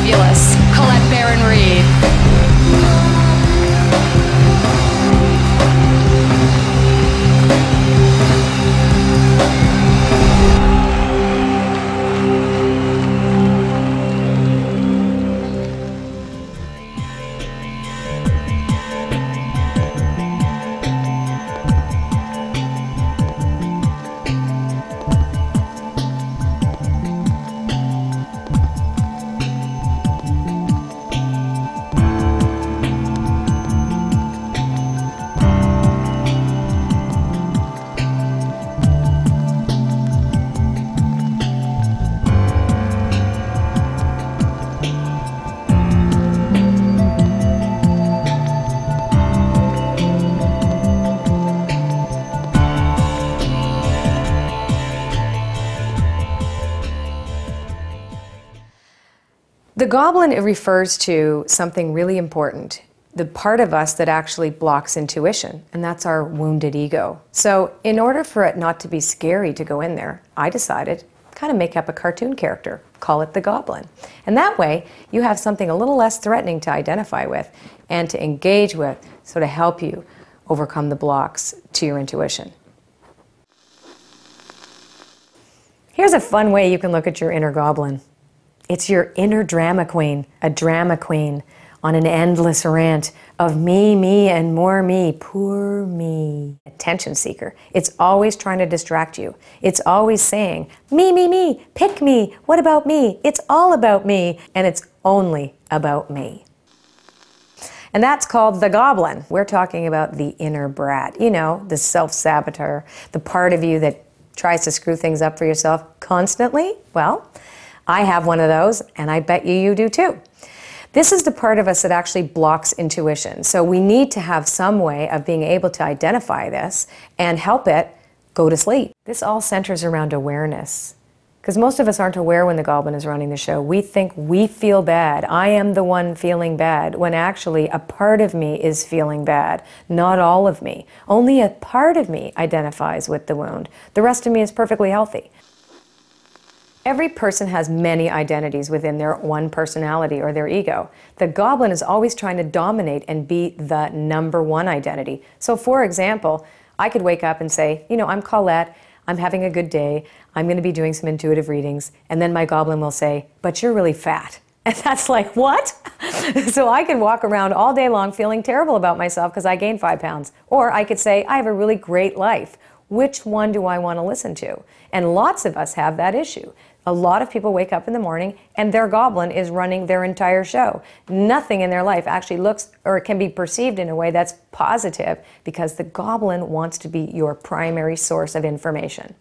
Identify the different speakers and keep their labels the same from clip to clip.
Speaker 1: fabulous Colette Baron-Reid.
Speaker 2: The goblin, it refers to something really important, the part of us that actually blocks intuition, and that's our wounded ego. So in order for it not to be scary to go in there, I decided kind of make up a cartoon character, call it the Goblin. And that way, you have something a little less threatening to identify with and to engage with, so to help you overcome the blocks to your intuition. Here's a fun way you can look at your inner goblin. It's your inner drama queen, a drama queen on an endless rant of me, me, and more me, poor me. Attention seeker. It's always trying to distract you. It's always saying, me, pick me, what about me? It's all about me, and it's only about me. And that's called the goblin. We're talking about the inner brat, you know, the self-saboteur, the part of you that tries to screw things up for yourself constantly. Well, I have one of those, and I bet you do too. This is the part of us that actually blocks intuition. So we need to have some way of being able to identify this and help it go to sleep. This all centers around awareness, because most of us aren't aware when the goblin is running the show. We think we feel bad. I am the one feeling bad, when actually a part of me is feeling bad, not all of me. Only a part of me identifies with the wound. The rest of me is perfectly healthy. Every person has many identities within their one personality or their ego. The goblin is always trying to dominate and be the number one identity. So for example, I could wake up and say, you know, I'm Colette, I'm having a good day, I'm going to be doing some intuitive readings, and then my goblin will say, but you're really fat. And that's like, what? So I could walk around all day long feeling terrible about myself because I gained 5 pounds. Or I could say, I have a really great life. Which one do I want to listen to? And lots of us have that issue. A lot of people wake up in the morning and their goblin is running their entire show. Nothing in their life actually looks or can be perceived in a way that's positive, because the goblin wants to be your primary source of information.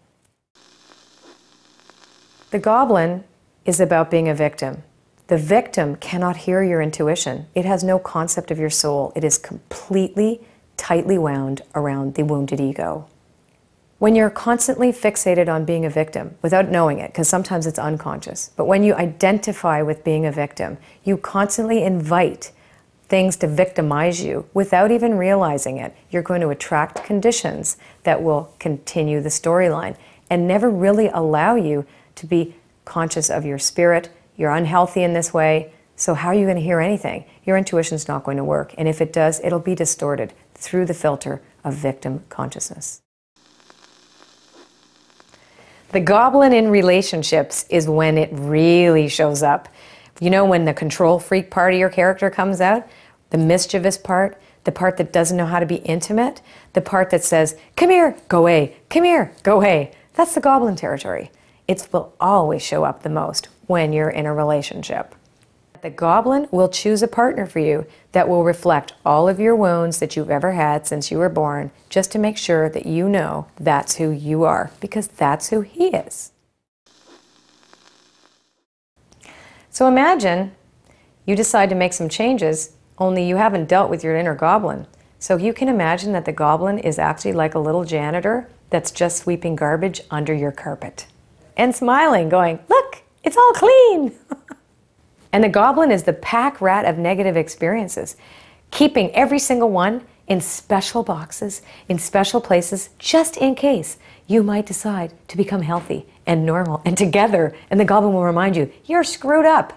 Speaker 2: The goblin is about being a victim. The victim cannot hear your intuition. It has no concept of your soul. It is completely tightly wound around the wounded ego. When you're constantly fixated on being a victim, without knowing it, because sometimes it's unconscious, but when you identify with being a victim, you constantly invite things to victimize you without even realizing it. You're going to attract conditions that will continue the storyline and never really allow you to be conscious of your spirit. You're unhealthy in this way, so how are you going to hear anything? Your intuition's not going to work, and if it does, it'll be distorted through the filter of victim consciousness. The goblin in relationships is when it really shows up. You know, when the control freak part of your character comes out, the mischievous part, the part that doesn't know how to be intimate, the part that says, come here, go away, come here, go away. That's the goblin territory. It will always show up the most when you're in a relationship. The goblin will choose a partner for you that will reflect all of your wounds that you've ever had since you were born, just to make sure that you know that's who you are, because that's who he is. So imagine you decide to make some changes, only you haven't dealt with your inner goblin. So you can imagine that the goblin is actually like a little janitor that's just sweeping garbage under your carpet and smiling, going, look, it's all clean. And the goblin is the pack rat of negative experiences, keeping every single one in special boxes, in special places, just in case you might decide to become healthy and normal and together. And the goblin will remind you, you're screwed up.